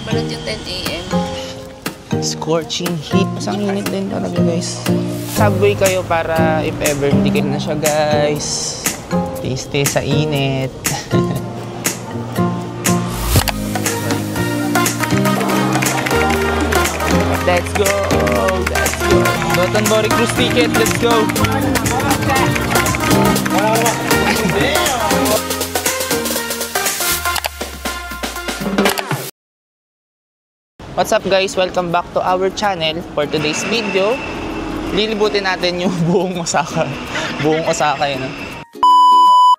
Balot yung 10 AM. Scorching heat. Isang init din talaga guys. Subway kayo para if ever hindi kayo na siya guys. Stay sa init. Let's go! Let's go! Dotonbori cruise ticket, let's go! What's up guys? Welcome back to our channel. For today's video, lilibutin natin yung buong Osaka. Buong Osaka yun.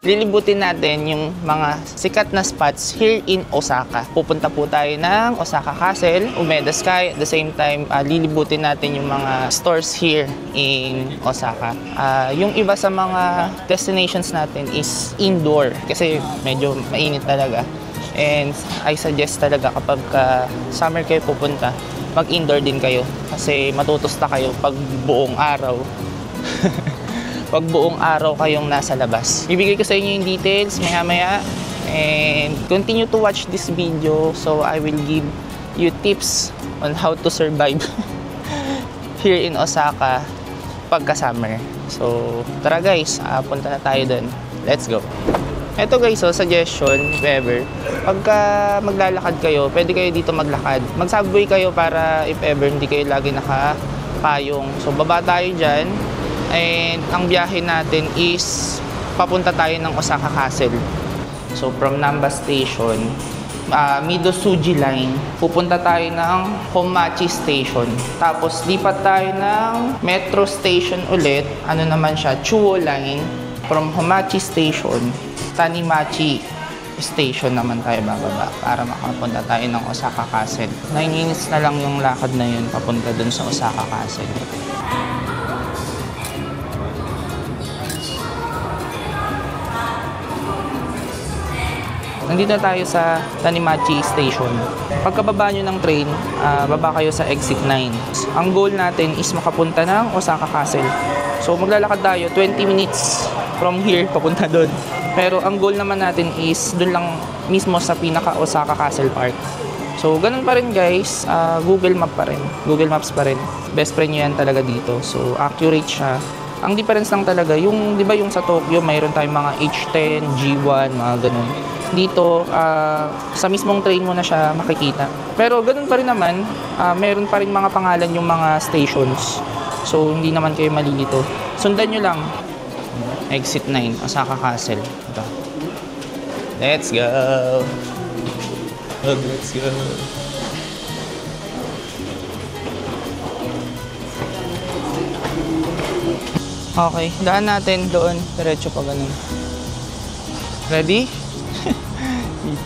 Lilibutin natin yung mga sikat na spots here in Osaka. Pupunta po tayo ng Osaka Castle, Umeda Sky. At the same time, lilibutin natin yung mga stores here in Osaka. Yung iba sa mga destinations natin is indoor kasi medyo mainit talaga. And I suggest talaga kapag summer kayo pupunta, mag-indoor din kayo kasi matutusta kayo pag buong araw. Pag buong araw kayong nasa labas. Ibigay ko sa inyo yung details maya-maya and continue to watch this video so I will give you tips on how to survive here in Osaka pagka-summer. So tara guys, punta na tayo dun. Let's go! Ito guys, suggestion, if ever, pagka maglalakad kayo, pwede kayo dito maglakad. Mag-subway kayo para if ever hindi kayo lagi nakapayong. So baba tayo dyan, and ang biyahe natin is papunta tayo ng Osaka Castle. So from Namba Station, Midosuji Line, pupunta tayo ng Homachi Station. Tapos lipat tayo ng Metro Station ulit, ano naman siya, Chuo Line. From Homachi Station, Tanimachi Station naman tayo bababa para makapunta tayo ng Osaka Castle. 9 minutes na lang yung lakad na yun papunta dun sa Osaka Castle. Nandito tayo sa Tanimachi Station. Pagkababa nyo ng train, baba kayo sa exit 9. Ang goal natin is makapunta ng Osaka Castle. So maglalakad tayo 20 minutes from here papunta doon. Pero ang goal naman natin is doon lang mismo sa pinaka Osaka Castle Park. So ganun pa rin guys, Google Map pa rin. Google Maps pa rin. Best friend nyo yan talaga dito. So accurate siya. Ang difference lang talaga, yung 'di ba yung sa Tokyo, mayroon tayong mga H10, G1, mga ganun. Dito, sa mismong train mo na siya makikita. Pero ganun pa rin naman, meron pa rin mga pangalan yung mga stations. So hindi naman kayo malilito. Sundan nyo lang. Exit 9, Osaka Castle. Ito. Let's go! Let's go! Okay, daan natin doon. Diretso pa ganun. Ready?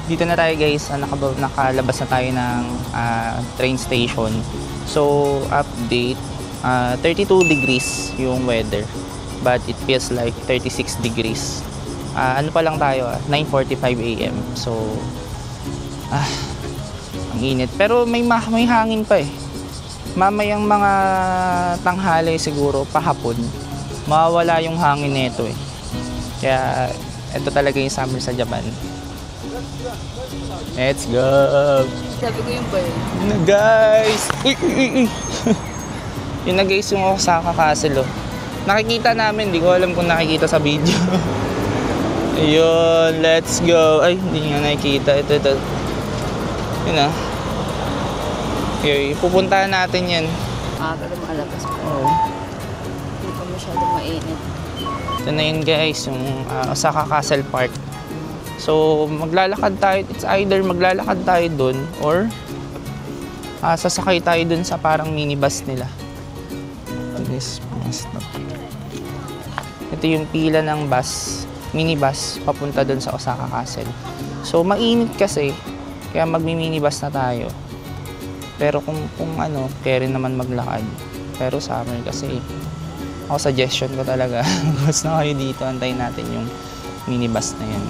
Dito na tayo guys. Nakalabas na tayo ng train station. So, update. 32 degrees yung weather. But it feels like 36 degrees. Ano pa lang tayo, 9:45 AM. So, ang init. Pero may hangin pa eh. Mamayang mga tanghali siguro, pahapon, mawawala yung hangin nito eh. Kaya, ito talaga yung summer sa Japan. Let's go! Sabi ko yung bird. Yun na guys! Uy! Yun na guys yung Osaka Castle oh. Nakikita namin, di ko alam kung nakikita sa video. Ayun, let's go. Ay, hindi nga nakikita. Ito. Yun na. Okay, pupuntahan natin yan. Pero makalabas pa. Oo. Hindi pa masyadong mainit. Ito na yun guys, yung Osaka Castle Park. So, maglalakad tayo. It's either maglalakad tayo dun or sasakay tayo dun sa parang minibus nila. This stop. Ito yung pila ng bus, minibus, papunta dun sa Osaka Castle. So, mainit kasi, kaya magmi-minibus na tayo. Pero kung ano, kaya rin naman maglakad. Pero summer kasi, ako suggestion ko talaga, mas na kayo dito, antayin natin yung minibus na yan.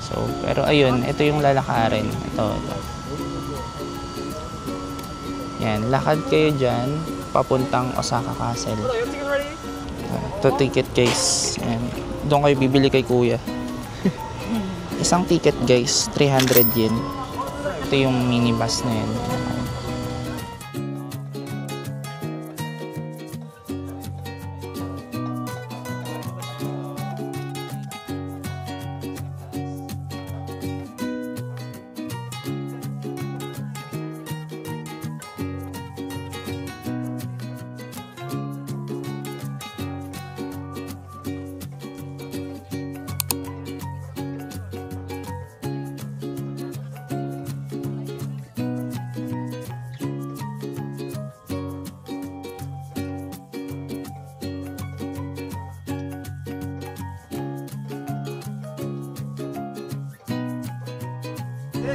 So, pero ayun, ito yung lalakarin. Ito. Yan, lakad kayo dyan, papuntang Osaka Castle. Ito ticket guys. Ayan. Doon kayo bibili kay kuya. Isang ticket guys, 300 yen. Ito yung minibus na yun.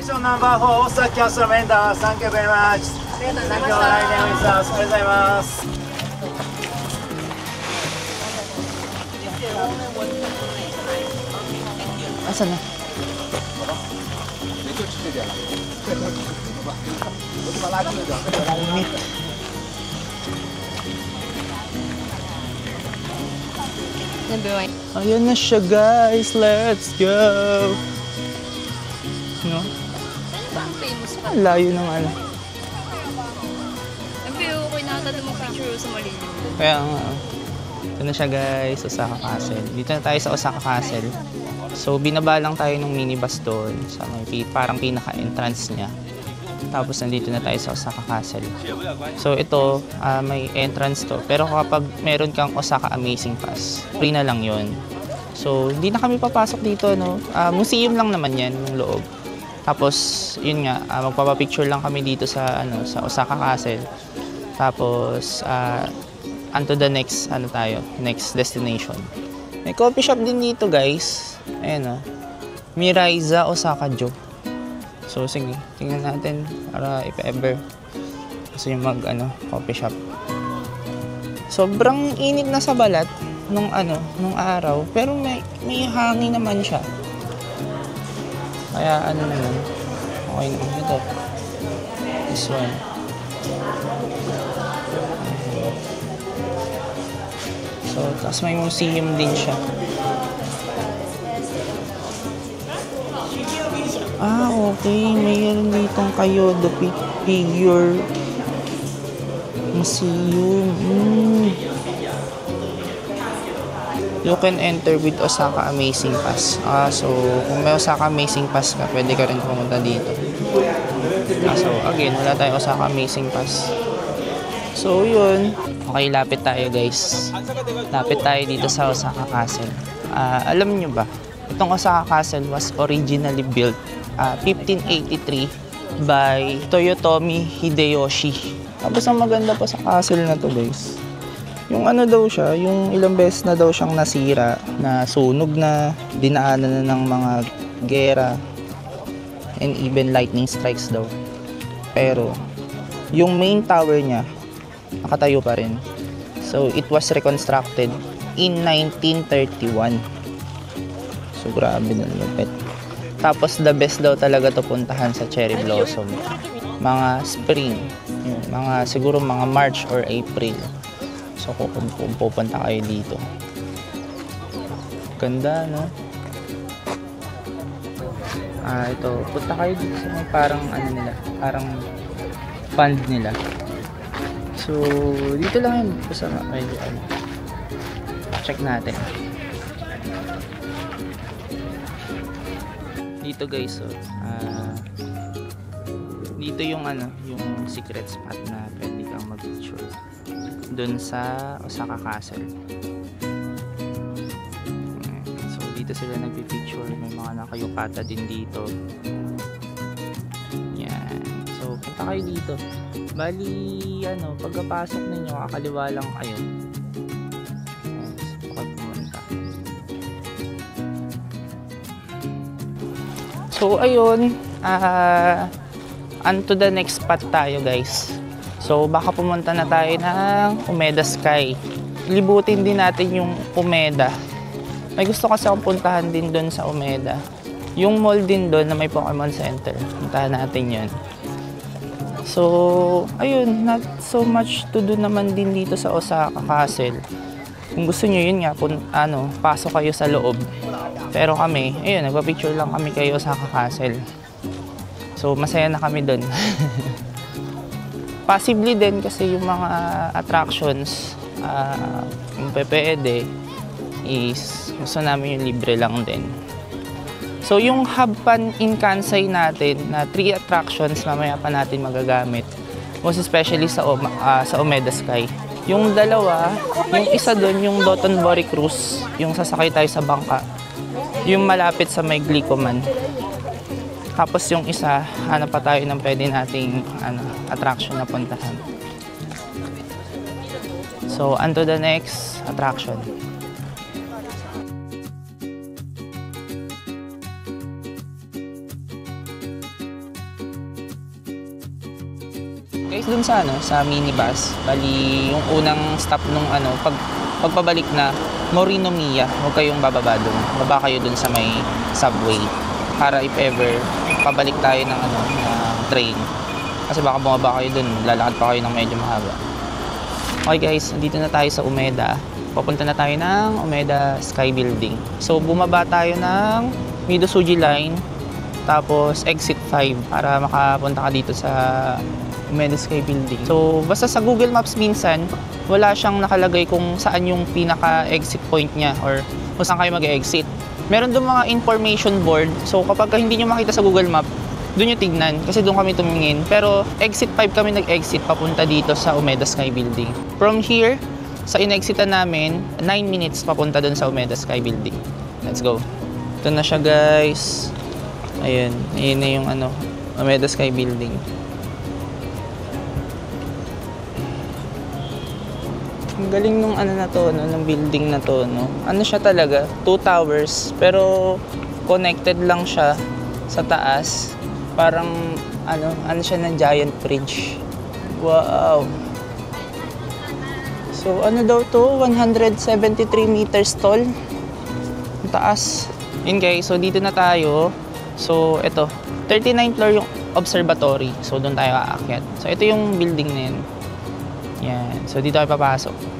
Station number 4 Osaka Castle Vendor. Thank you very much. Thank you. My name is ありがとうございます。Asan na? Init. Ayan na siya guys, let's go! No? Ano ba ang famous pa? Ang layo ng ano. Ang view ko nakatado mo picture sa malilim. Kaya nga, ito na siya guys, Osaka Castle. Dito na tayo sa Osaka Castle. So, binaba lang tayo ng minibus doon sa may parang pinaka-entrance niya. Tapos, nandito na tayo sa Osaka Castle. So, ito, may entrance to. Pero kapag meron kang Osaka Amazing Pass, free na lang yon. So, hindi na kami papasok dito, no? Museum lang naman yan, yung loob. Tapos, yun nga, magpapapicture lang kami dito sa, sa Osaka Castle. Tapos, onto the next, next destination. May coffee shop din dito, guys. Ayan, Miraiza Osaka-jo. So, sige, tingnan natin para if ever gusto yung coffee shop. Sobrang init na sa balat nung araw, pero may hangin naman siya. Kaya naman, okay naman ito. This one. So, tapos may museum din siya. Okay. Mayroon ditong Kyoto Figure Museum. You can enter with Osaka Amazing Pass. So, kung may Osaka Amazing Pass ka, pwede ka rin pumunta dito. So, again, wala tayong Osaka Amazing Pass. So, yun. Okay, lapit tayo guys. Lapit tayo dito sa Osaka Castle. Alam nyo ba, itong Osaka Castle was originally built 1583 by Toyotomi Hideyoshi. Tapos ang maganda pa sa castle na to guys, yung daw siya, yung ilang beses na daw siyang nasira, na sunog na, dinaanan na ng mga gera, and even lightning strikes daw. Pero, yung main tower niya, nakatayo pa rin. So, it was reconstructed in 1931. So, grabe na lupit. Tapos, the best daw talaga to puntahan sa cherry blossom. Mga spring, siguro mga March or April. So, kung pupunta kayo dito. Ganda, no? Ito, punta kayo dito sa may parang parang fund nila. So, dito lang yun. Basta medyo check natin. Dito guys, dito yung yung secret spot na pwede kang mag-picture dun sa Osaka Castle. So, dito sila nagpipicture. May mga nakayukata din dito. Yan. So, punta kayo dito. Bali, pagkapasok ninyo, kakaliwa lang kayo. So, ayun. On to the next spot tayo, guys. So, baka pumunta na tayo ng Umeda Sky. Libutin din natin yung Umeda. May gusto kasi akong puntahan din doon sa Umeda. Yung mall din doon na may Pokemon Center. Puntahan natin yun. So, ayun. Not so much to do naman din dito sa Osaka Castle. Kung gusto nyo yun nga, pasok kayo sa loob. Pero kami, ayun, nagpa-picture lang kami kayo sa Osaka Castle. So, masaya na kami dun. Possibly din kasi yung mga attractions, kung pwede, is gusto namin yung libre lang din. So, yung Hub Fun in Kansai natin na 3 attractions mamaya pa natin magagamit, most especially sa Umeda Sky. Yung dalawa, yung isa doon, yung Dotonbori Cruise, yung sasakay tayo sa bangka, yung malapit sa may Glicoman. Tapos yung isa, hanap pa tayo ng pwede nating attraction na puntahan. So, on to the next attraction. Guys, dun sa minibus, bali yung unang stop nung pagpabalik na Morinomiya, huwag kayong bababa dun. Baba kayo dun sa may subway para if ever pabalik tayo ng train. Kasi baka bumaba kayo dun, lalakad pa kayo ng medyo mahaba. Okay guys, dito na tayo sa Umeda. Papunta na tayo ng Umeda Sky Building. So bumaba tayo ng Midosuji Line, tapos exit 5 para makapunta ka dito sa Umeda Sky Building. So basta sa Google Maps minsan, wala siyang nakalagay kung saan yung pinaka-exit point niya or kung saan kayo mag-exit. Meron doon mga information board. So kapag hindi nyo makita sa Google Map, doon nyo tignan. Kasi doon kami tumingin. Pero exit 5 kami nag-exit papunta dito sa Umeda Sky Building. From here, sa in-exitan namin, 9 minutes papunta doon sa Umeda Sky Building. Let's go. Ito na siya guys. Ayun. Ayun na yung Umeda Sky Building. Ang galing nung ng building na to, no? Ano siya talaga? 2 towers, pero connected lang siya sa taas. Parang, ano siya ng giant bridge. Wow! So, ano daw to? 173 meters tall. Ang taas. Yun guys, so dito na tayo. So, ito. 39th floor yung observatory. So, doon tayo aakyat. So, ito yung building na yun. Yan. So, dito tayo papasok.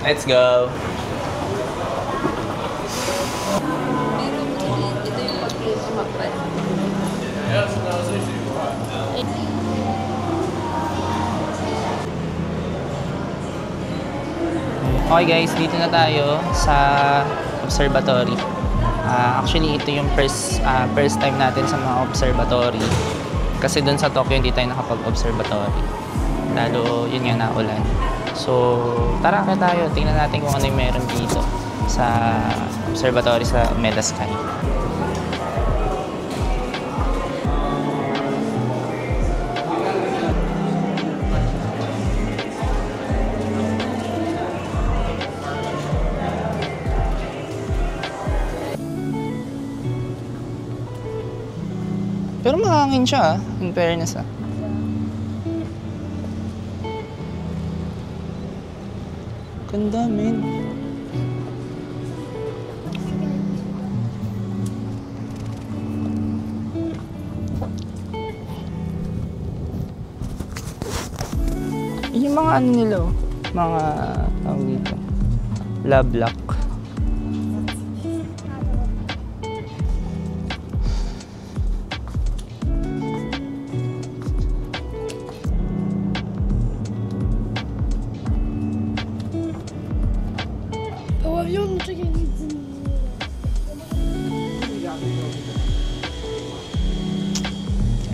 Let's go! Ito yung pag-umakpan. Okay guys, dito na tayo sa observatory. Actually, ito yung first time natin sa mga observatory. Kasi dun sa Tokyo, hindi tayo nakapag-observatory. Lalo, yun nga, naulan. So, tara ka tayo. Tingnan natin kung ano yung meron dito sa observatory sa Umeda Sky. Pero mahangin siya, in fairness Ganda, men. Yung mga nila, mga tawag dito, love lock.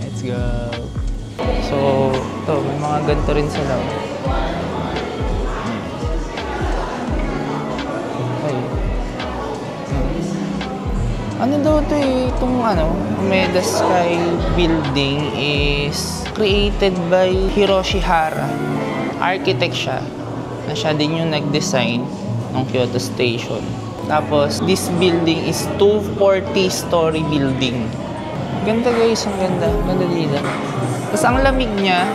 Let's go. So, ito, may mga ganito rin sila. Okay. Ano daw ito itong Umeda Sky Building is created by Hiroshi Hara. Architect siya. Na siya din yung nag-design ng Kyoto Station. Tapos, this building is 240-story building. Ganda guys, ang ganda. Ganda dito. Tapos ang lamig niya.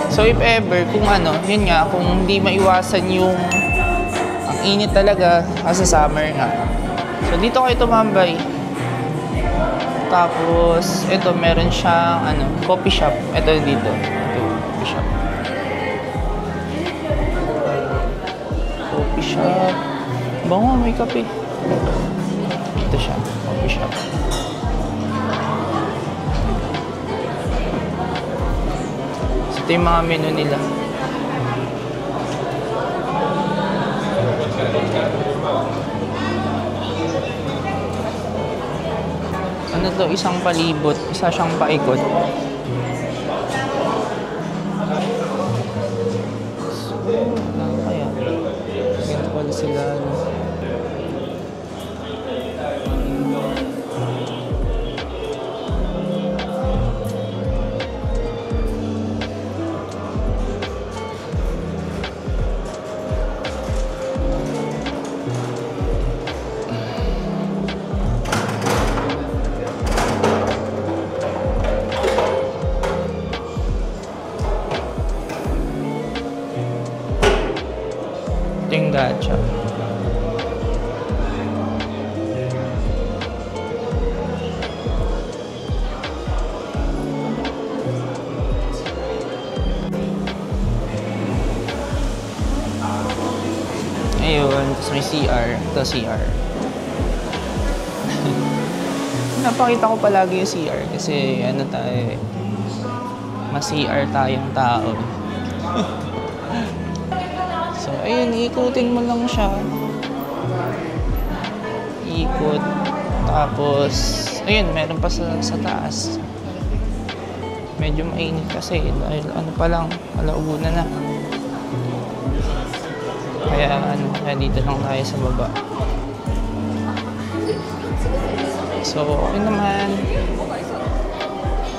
So if ever, kung ano, yun nga, kung hindi maiwasan yung ang init talaga kasi summer nga. So dito kayo tumambay. Tapos ito meron siyang ano, coffee shop. Ito dito. Ito, coffee shop. Coffee shop. Bango, may kape. Ito siya, coffee shop. Ito yung mga menu nila. Ano to? Isang palibot. Isa siyang paikot. Ano kaya? Ganito pala sila. Ito yung gacha. Ayun, tapos may CR. Ito CR. Napakita ko palagi yung CR kasi ano tayo, mas CR tayong tao. So, ayun, ikutin mo lang siya. Ikot. Tapos, ayun, meron pa sa taas. Medyo mainit kasi dahil ano pa lang, alauna na. Kaya dito lang tayo sa baba. So, okay naman.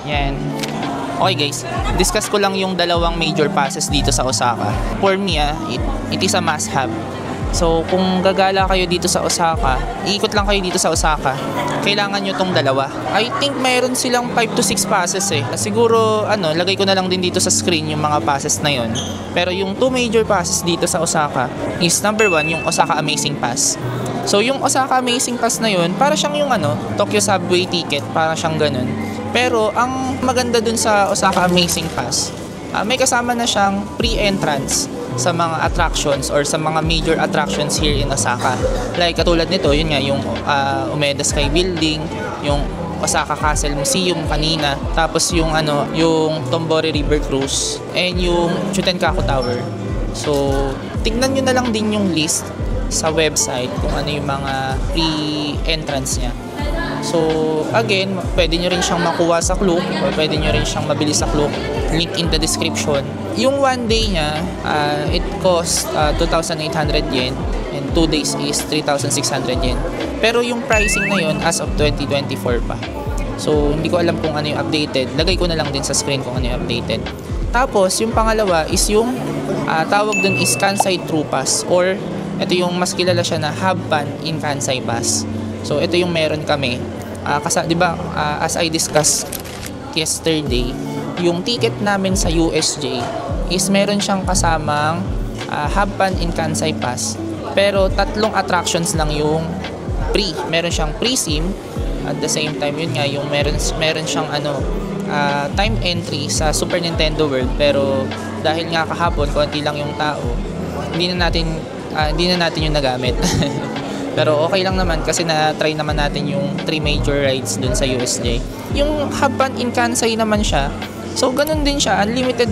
Yan. Okay guys, discuss ko lang yung dalawang major passes dito sa Osaka. For me, it is a must-have. So, kung gagala kayo dito sa Osaka, iikot lang kayo dito sa Osaka, kailangan nyo tong dalawa. I think mayroon silang 5 to 6 passes eh. Siguro, lagay ko na lang din dito sa screen yung mga passes na yon. Pero yung 2 major passes dito sa Osaka is number 1, yung Osaka Amazing Pass. So, yung Osaka Amazing Pass na yun, para siyang yung Tokyo Subway ticket, para siyang ganun. Pero, ang maganda dun sa Osaka Amazing Pass, may kasama na siyang pre-entrance sa mga attractions or sa mga major attractions here in Osaka. Like katulad nito, yun nga, yung Umeda Sky Building, yung Osaka Castle Museum kanina, tapos yung yung Tombori River Cruise, and yung Chutenkaku Tower. So, tingnan nyo na lang din yung list sa website kung ano yung mga pre-entrance niya. So, again, pwede nyo rin siyang makuha sa Klook or pwede nyo rin siyang mabili sa Klook. Link in the description. Yung 1 day niya, it costs 2,800 yen and 2 days is 3,600 yen. Pero yung pricing na yun as of 2024 pa. So, hindi ko alam kung ano yung updated. Lagay ko na lang din sa screen kung ano yung updated. Tapos, yung pangalawa is yung tawag dun is Kansai True Pass, or ito yung mas kilala siya na Habban in Kansai Pass. So, ito yung meron kami. Kasi, di ba, as I discussed yesterday, yung ticket namin sa USJ is meron siyang kasamang Habban in Kansai Pass. Pero 3 attractions lang yung free. Meron siyang pre-sim. At the same time, yun nga, yung meron siyang time entry sa Super Nintendo World. Pero dahil nga kahapon, konti lang yung tao, hindi na natin yung nagamit. Pero okay lang naman kasi na-try naman natin yung 3 major rides dun sa USJ. Yung Habban in Kansai naman siya. So, ganun din siya. Unlimited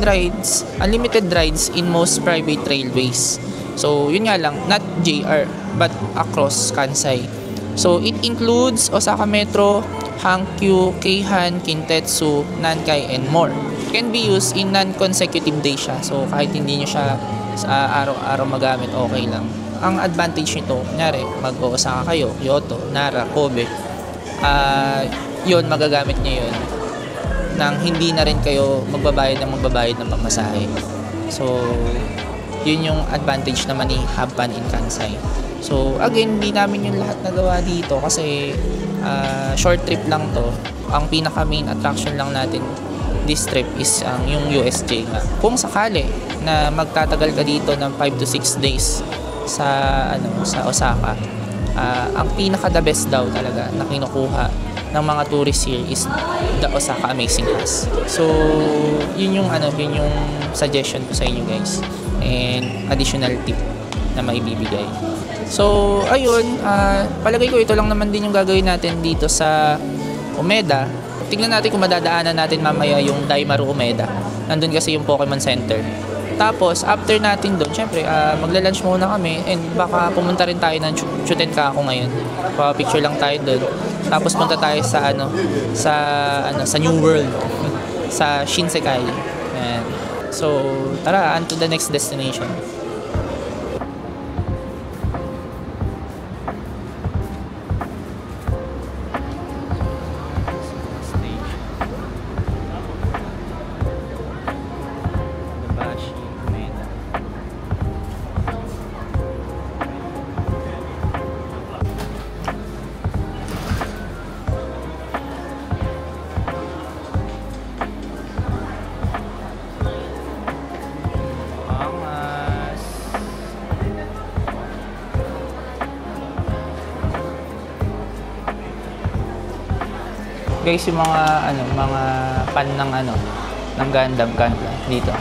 rides in most private railways. So, yun nga lang. Not JR, but across Kansai. So, it includes Osaka Metro, Hankyu, Keihan, Kintetsu, Nankai, and more. Can be used in non-consecutive days siya. So, kahit hindi nyo siya sa araw-araw magamit, okay lang. Ang advantage nito, kunyari, mag-Osaka kayo, Kyoto, Nara, Kobe, yun, magagamit nyo yun nang hindi na rin kayo magbabayad ng pamasahe. So, yun yung advantage naman ni Habban in Kansai. So, again, hindi namin yung lahat nagawa dito kasi short trip lang to. ang pinaka main attraction lang natin this trip is yung USJ nga. Kung sakali na magtatagal ka dito ng 5 to 6 days sa sa Osaka, ang pinaka the best daw talaga na kinukuha ng mga tourists here is the Osaka Amazing Pass. So, yun yung suggestion ko sa inyo guys. And additional tip na maibibigay. So, ayun, palagay ko ito lang naman din yung gagawin natin dito sa Umeda. Tignan natin kung madadaanan natin mamaya yung Daimaru Umeda. Nandun kasi yung Pokemon Center. Tapos, after natin doon, syempre, magla-lunch muna kami and baka pumunta rin tayo ng Chutenkaku ngayon. Pa-picture lang tayo doon. Tapos punta tayo sa sa New World, sa Shinsekai. Ayan. So, tara, on to the next destination. Guys, yung mga pan ng Gundam dito.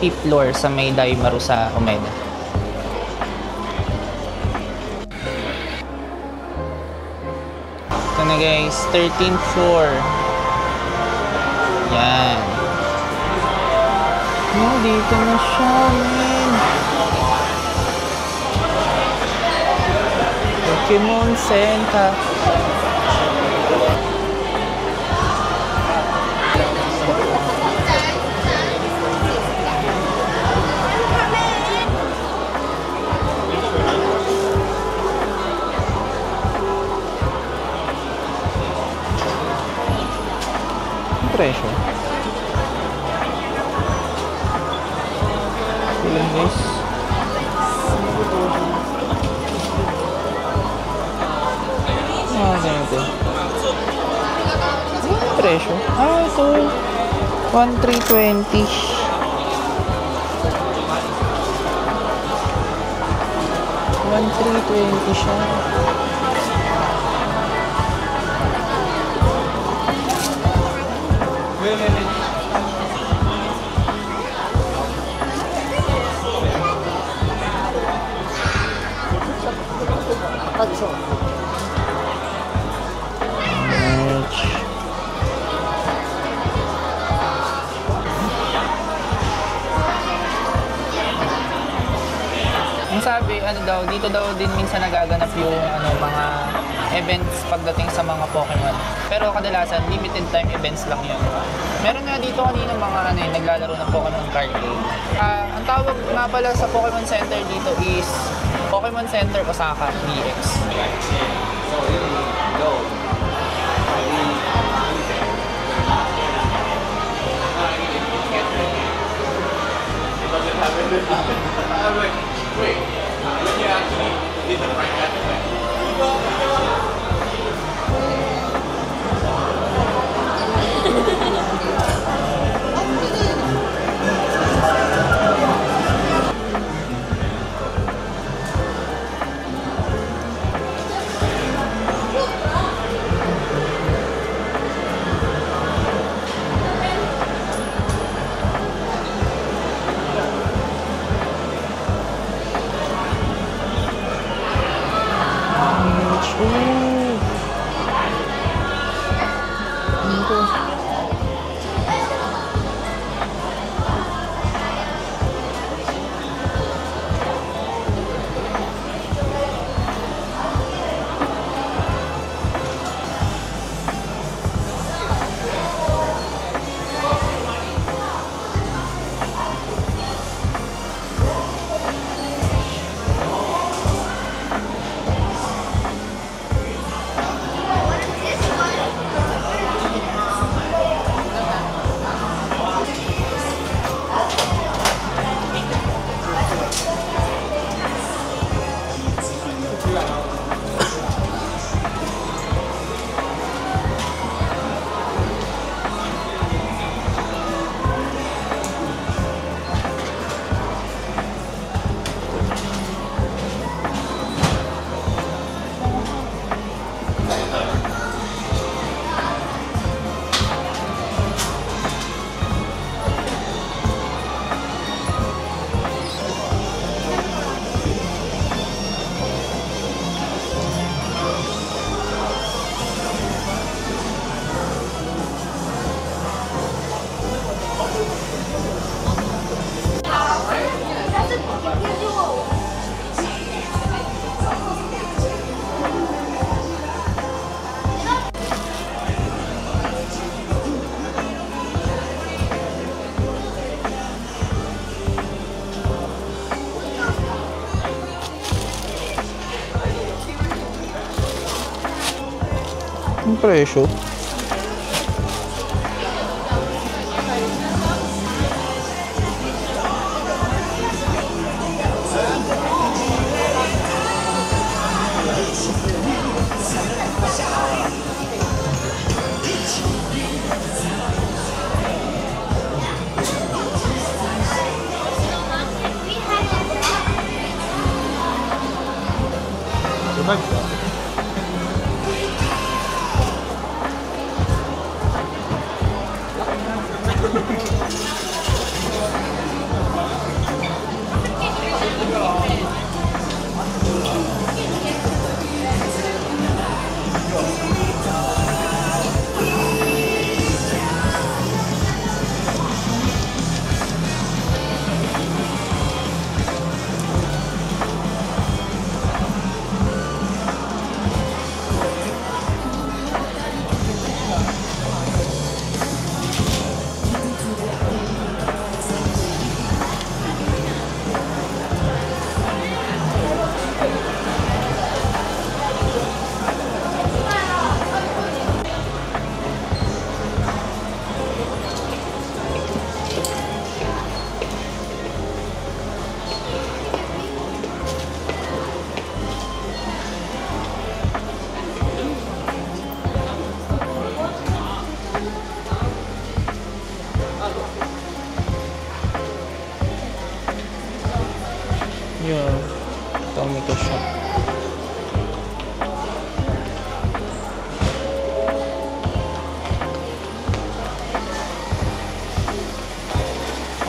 5th floor sa may Daimaru sa Umeda. Ito na guys, 13th floor. Yan. Dito na siya, man. Pokemon Center. Presyo. Ilan guys? Ganito. Presyo. Ito. 1,320. 1,320 siya. Ang sabi, dito daw din minsan nagaganap yung mga events pagdating sa mga Pokemon. Pero kadalasan, limited time events lang yun. Meron nga dito kanina mga naglalaro ng Pokemon card game. Ang tawag nga pala sa Pokemon Center dito is Pokemon Center Osaka DX. Wait, when you actually did the right presyo. Yun, tomato shop.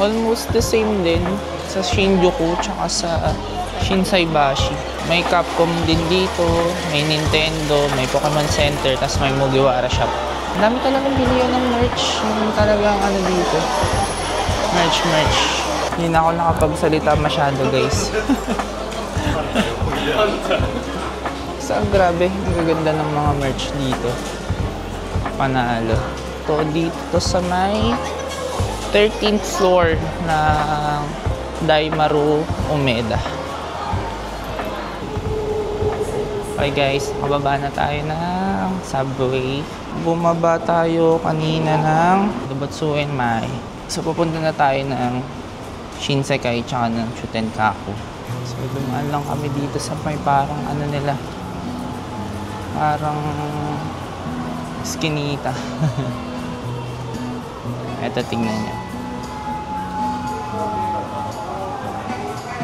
Almost the same din sa Shinjuku tsaka sa Shinsaibashi. May Capcom din dito, may Nintendo, may Pokemon Center, tas may Mugiwara shop. Ang dami talagang bilihan ng merch. Yung talagang ano dito. Merch. Hindi na ako nakapagsalita masyado, guys. So, grabe. Ang gaganda ng mga merch dito. Panalo. Ito dito sa may 13th floor ng Daimaru Umeda. Okay, guys. Mababa na tayo ng subway. Bumaba tayo kanina ng Dobatsuen Mai. So, pupunta na tayo ng Shinsekai tsaka ng Chutenkaku. So, dumaan lang kami dito sa may parang ano nila. Parang skinita. Eto, tingnan nyo.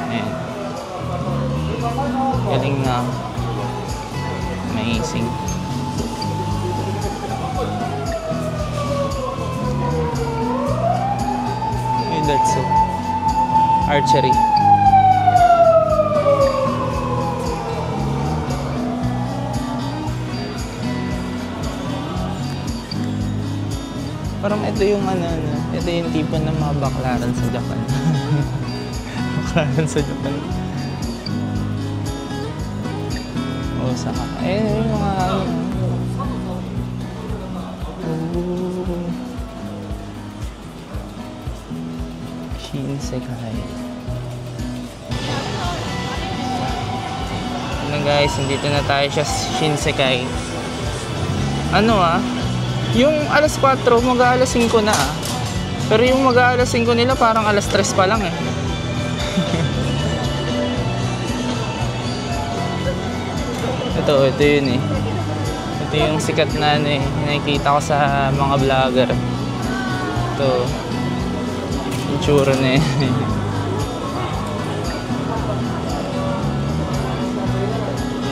Ayan. Galing na. Amazing. Hey, that's it. Archery. Parang ito yung ito yung tipo ng mga baklaran sa Japan. Baklaran sa Japan. Osaka. Yung mga Shinsekai. Ano guys, nandito na tayo sa Shinsekai. Yung alas 4, mag-aalas 5 na Pero yung mag-aalas 5 nila parang alas 3 pa lang eh. Ito yun eh. Ito yung sikat na nakikita ko sa mga vlogger. Ito. Yung tsura na eh.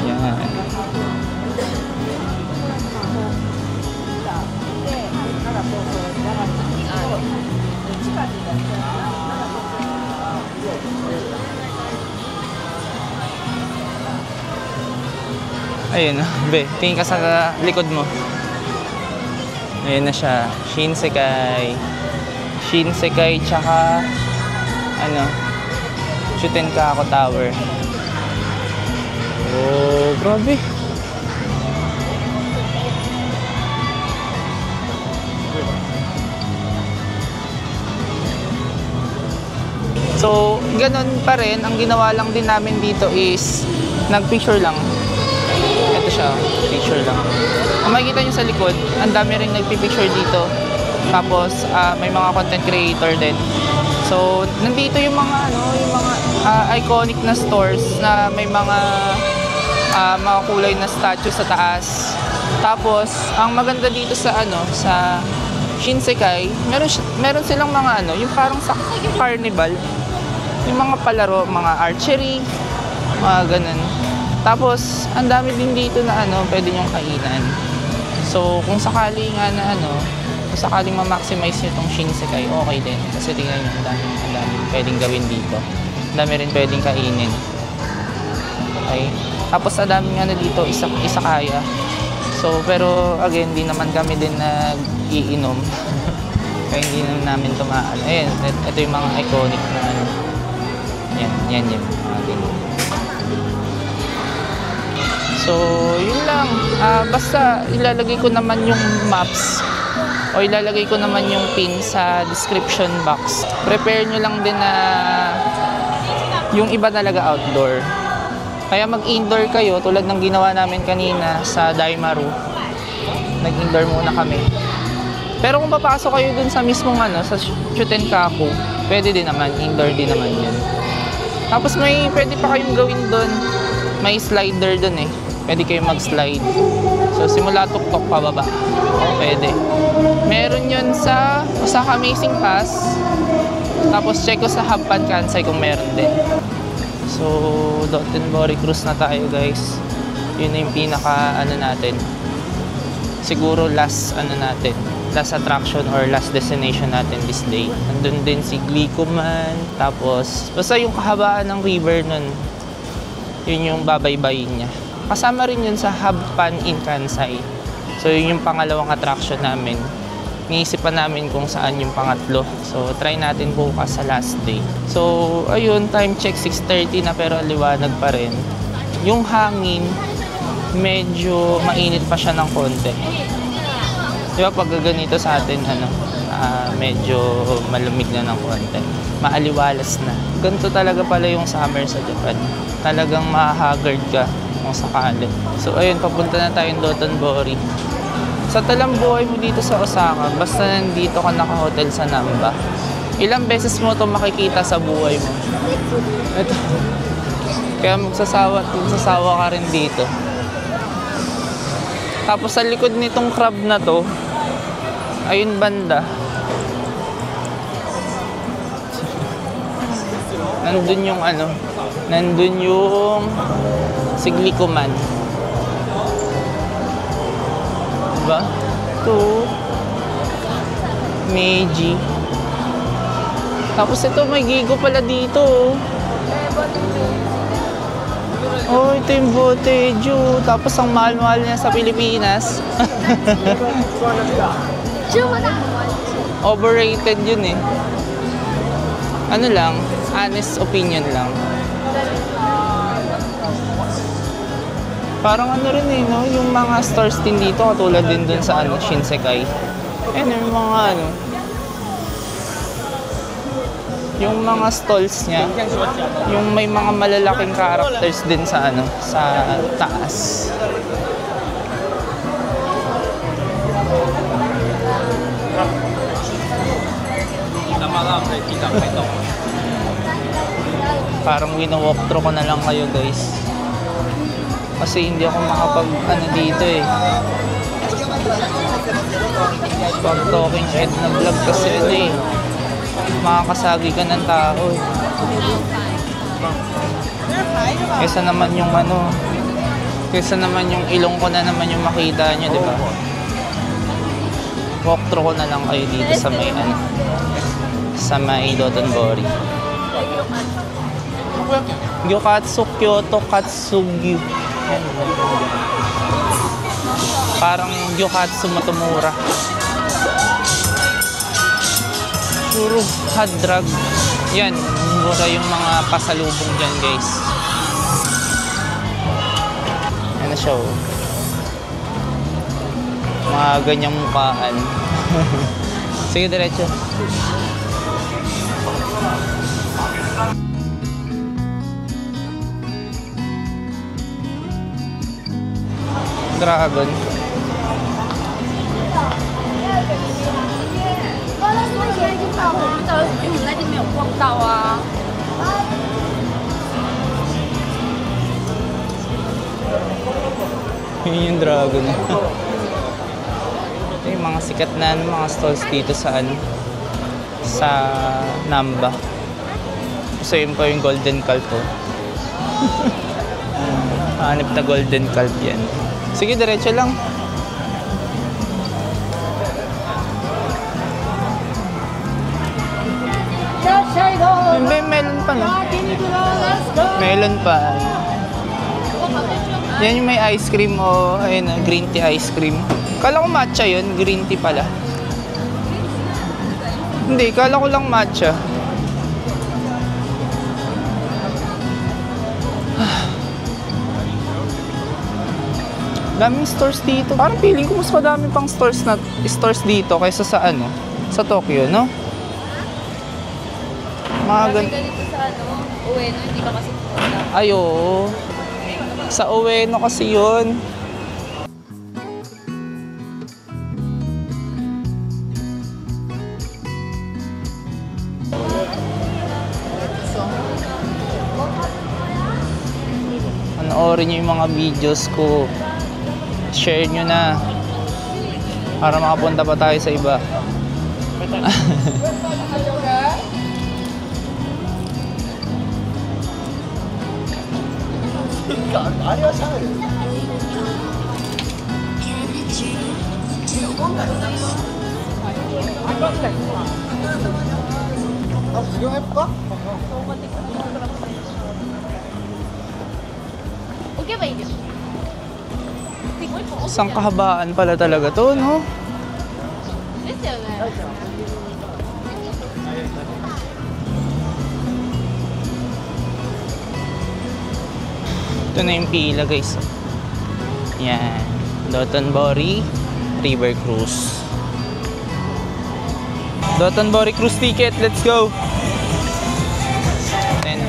Yan. Ayun, be, tingin ka sa likod mo. Ayun na siya, Shinsekai. Shinsekai tsaka Chutenkaku Tower. Oh, grabe. So, ganun pa rin. Ang ginawa lang din namin dito is nagpicture lang. Ito siya. Picture lang. Kung makikita nyo sa likod, ang dami rin nagpipicture dito. Tapos, may mga content creator din. So, nandito yung mga, iconic na stores na may mga kulay na statue sa taas. Tapos, ang maganda dito sa, sa Shinsekai, meron silang mga, yung parang sa carnival. Yung mga palaro, mga archery, mga ganun. Tapos, ang dami din dito na pwede nyong kainan. So, kung sakali nga na kung sakaling ma-maximize nyo itong Shinsekai, okay din. Kasi tingnan nyo, ang dami pwedeng gawin dito. Ang dami rin pwedeng kainin. Okay? Tapos, ang dami nga dito, isa kaya. So, pero again, di naman kami din nag-iinom. Kaya hindi namin tumaan. Ayan, ito yung mga iconic na Yan yung mga ganyan. So, yun lang. Basta ilalagay ko naman yung maps o ilalagay ko naman yung pin sa description box. Prepare nyo lang din na yung iba talaga outdoor. Kaya mag-indoor kayo tulad ng ginawa namin kanina sa Daimaru. Nag-indoor muna kami. Pero kung papasok kayo dun sa mismong sa Chutenkaku, pwede din naman, indoor din naman yun. Tapos pwede pa kayong gawin dun. May slider dun eh. Pwede kayong mag-slide. So, simula tuktok pababa. Pwede. Meron yun sa Osaka Amazing Pass. Tapos, check ko sa Habban Kansai kung meron din. So, Dotonbori Cruise na tayo, guys. Yun na yung pinaka, natin. Siguro last, natin. Last attraction or last destination natin this day. Nandun din si Glicoman. Tapos, basta yung kahabaan ng river nun, yun yung babaybayin niya. Kasama rin yun sa Habban in Kansai. So, yun yung pangalawang attraction namin. Niisipan namin kung saan yung pangatlo. So, try natin bukas sa last day. So, ayun, time check 6:30 na pero liwanag pa rin. Yung hangin, medyo mainit pa siya ng konti. Diba pag ganito sa atin, medyo malamig na ng konti. Maaliwalas na. Ganito talaga pala yung summer sa Japan. Talagang mahahagard ka kung sakali. So ayun, papunta na tayong Dotonbori. Sa talambuhay mo dito sa Osaka, basta nandito ka naka-hotel sa Namba, ilang beses mo ito makikita sa buhay mo. Ito. Kaya magsasawa ka rin dito. Tapos sa likod nitong crab na to, ayun banda. Nandun yung nandun yung Glicoman. Diba? Ito. Meiji. Tapos ito, may Gigo pala dito. Oh, ito yung Boteju. Tapos ang mahal-mahal niya sa Pilipinas. Overrated yun eh. Ano lang, honest opinion lang. Parang rin eh, no? Yung mga stores din dito, katulad din dun sa Shinsekai. Ayan, yung mga yung mga stalls niya, yung may mga malalaking characters din sa sa taas. Parang wino-walkthrough ko na lang kayo, guys. Kasi hindi ako makapag dito eh. Pag talking head na vlog kasi makakasagi ka ng tao eh. Kesa naman yung ilong ko na naman yung makita nyo, di ba? Walkthrough ko na lang kayo dito sa may sa may Dotonbori. Gyokatsu Kyoto Katsugyu. Parang Gyokatsu Matomura. Puro hot drug. Yan, mura yung mga pasalubong dyan, guys. Yan na siya, oh. Mga ganyang mukhaan. Sige, diretso. Dragon. Yun yung dragon. Ito yung mga sikat na mga stalls dito sa sa Namba. So yun po yung golden calf po. Hanip na golden calf yan. Sige, diretso lang. May melon pa, no? Melon pa. Yan yung may ice cream o ayun, green tea ice cream. Kala ko matcha yun, green tea pala. Hindi, kala ko lang matcha. Daming stores dito. Parang feeling ko mas madami pang stores dito kaysa sa sa Tokyo, no? Marami ka dito sa Ueno, hindi ka kasi pumunta. Ay, oo. Sa Ueno kasi yun. Panoorin nyo yung mga videos ko. Share nyo na. Para makapunta pa tayo sa iba. Isang kahabaan pala talaga to, no? Ito na yung pila, guys. Yan. Dotonbori River Cruise. Dotonbori Cruise ticket. Let's go! Then,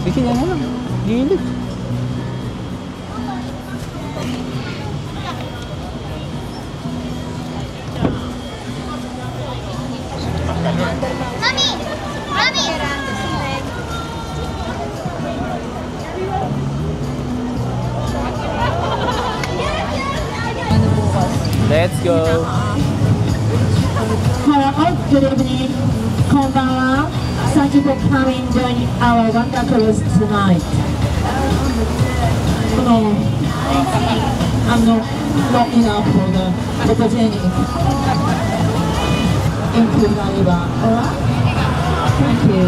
sige, yan na lang. Gilid. Let's go. Hello, good evening. Konbanwa. Thank you for coming join our Wonder Cruise tonight. No, I'm not enough for the photogenic. Include Nariba. Alright? Thank you.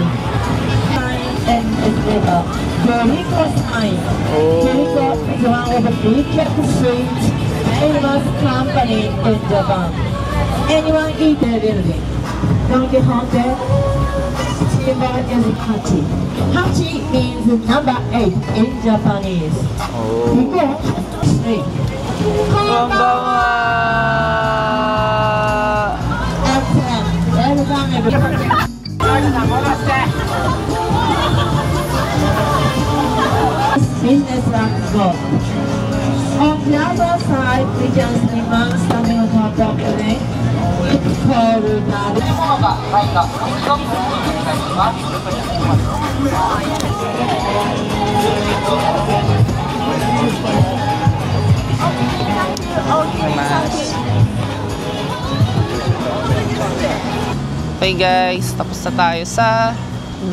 And Esmeta. Jericho sign. Jericho is one of the biggest street animals company in Japan. Anyone eat their building? Don Quixote. Symbol is Hachi. Hachi means number 8 in Japanese. Because 3. Konbanwa! Excellent. Welcome everybody. Business rank go. On the other side, we can see man standing on top of the neck. It's called Okay guys, tapos na tayo sa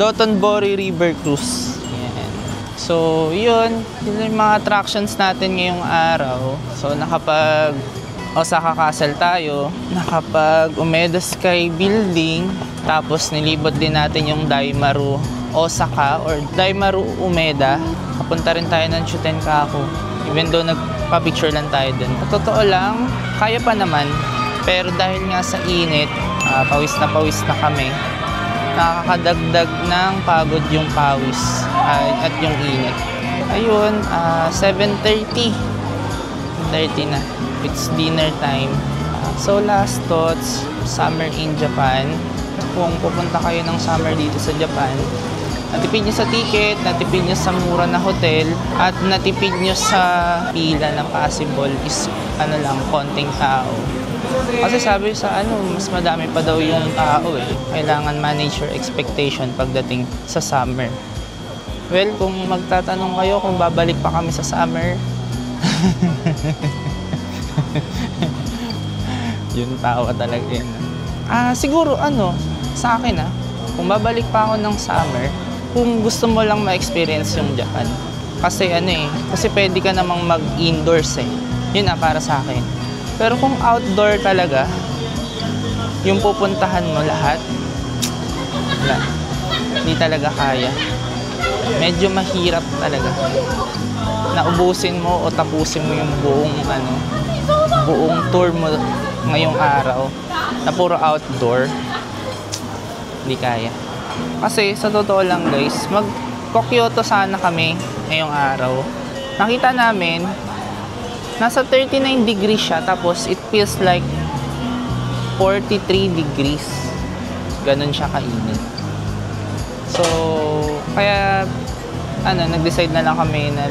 Dotonbori River Cruise. Yan. So yun yung mga attractions natin ngayong araw. So nakapag Osaka Castle tayo, nakapag Umeda Sky Building, tapos nilibot din natin yung Daimaru Osaka or Daimaru Umeda. Kapunta rin tayo ng Chutenkaku. Even though nagpa-picture lang tayo dun. Totoo lang, kaya pa naman. Pero dahil nga sa init, pawis na kami. Nakakadagdag ng pagod yung pawis at yung init. Ayun, 7:30 10:30 na. It's dinner time. So last thoughts, summer in Japan. Kung pupunta kayo ng summer dito sa Japan, natipid nyo sa ticket, natipid nyo sa mura na hotel, at natipid nyo sa pila na possible is konting tao. Kasi sabi sa mas madami pa daw yung tao eh. Kailangan manage your expectation pagdating sa summer. Well, kung magtatanong kayo kung babalik pa kami sa summer, yun tawa talaga yun. Siguro sa akin kung babalik pa ako ng summer, kung gusto mo lang ma-experience yung Japan. Kasi kasi pwede ka namang mag-indoors eh. Yun para sa akin. Pero kung outdoor talaga, yung pupuntahan mo lahat, wala. Hindi talaga kaya. Medyo mahirap talaga. Naubusin mo o tapusin mo yung buong tour mo ngayong araw na puro outdoor. Hindi kaya. Kasi sa totoo lang guys, mag-Kyoto sana kami ngayong araw. Nakita namin, nasa 39 degrees siya, tapos it feels like 43 degrees. Ganun siya kainit. So, kaya nag-decide na lang kami na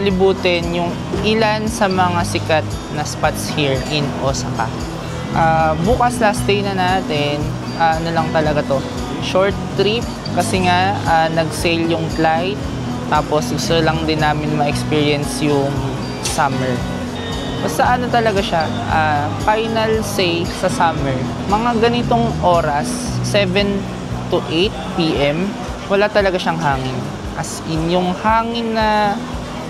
libutin yung ilan sa mga sikat na spots here in Osaka. Bukas last day na natin, lang talaga to, short trip kasi nga nag-sale yung flight, tapos gusto lang din namin ma-experience yung summer. Basta talaga siya, final say sa summer, mga ganitong oras, 7 to 8 p.m, wala talaga siyang hangin. As in, yung hangin na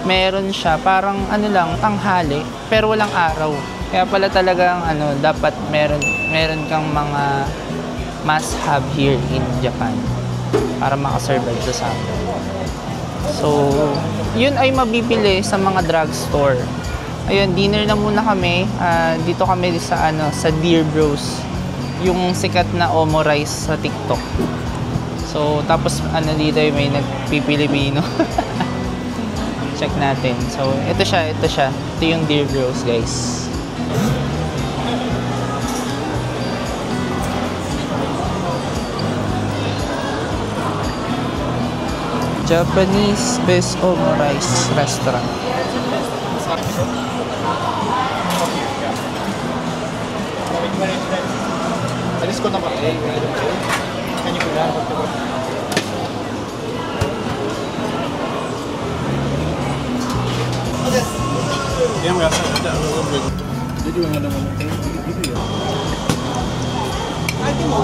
meron siya, parang tanghali, pero walang araw. Kaya pala talagang dapat meron kang mga must have here in Japan para makasurvive sa summer. So, yun ay mabibili sa mga drugstore. Ayun, dinner na muna kami. Dito kami sa Dear Bros, yung sikat na omurice sa TikTok. So, tapos dito may nagpipilipino. Check natin. So, ito siya. Ito yung Dear Bros, guys. Japanese Best Omurice Restaurant. Alis ko na ba? Kanya ko lang. Yan mo yasa. Jadi yung naman. Ay, di mo.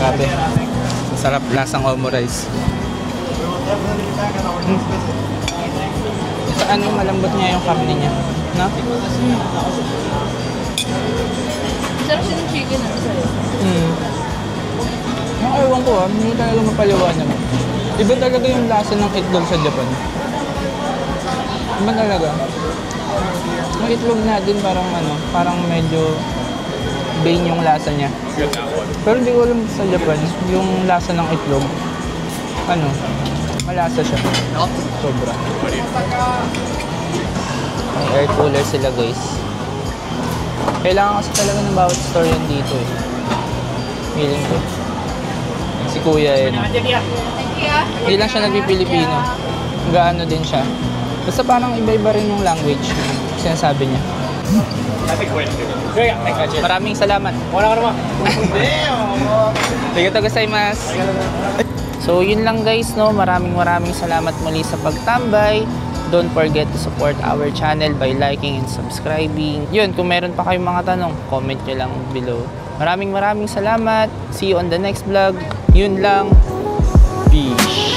Grabe. Masarap lasang omurice. Malambot niya yung karne niya. No? Sarap siya ng chicken sa'yo. Ewan ko hindi talaga mapaliwanag. Iba talaga yung lasa ng itlog sa Japan. Iba talaga. Yung itlog natin parang medyo plain yung lasa niya. Pero hindi ko alam sa Japan, yung lasa ng itlog, malasa siya. Sobra. May air cooler sila guys. Kailangan kasi talaga ng bawat store yan dito eh. Feeling ko. Si Kuya yun. Hindi lang siya nagpipilipino. Gaano din siya. Basta parang iba-iba rin yung language. Sinasabi niya. Maraming salamat. Arigatou gozaimasu. So yun lang guys, maraming salamat muli sa pagtambay. Don't forget to support our channel by liking and subscribing. Yun, kung meron pa kayong mga tanong, comment nyo lang below. Maraming salamat. See you on the next vlog. Yun lang. Peace.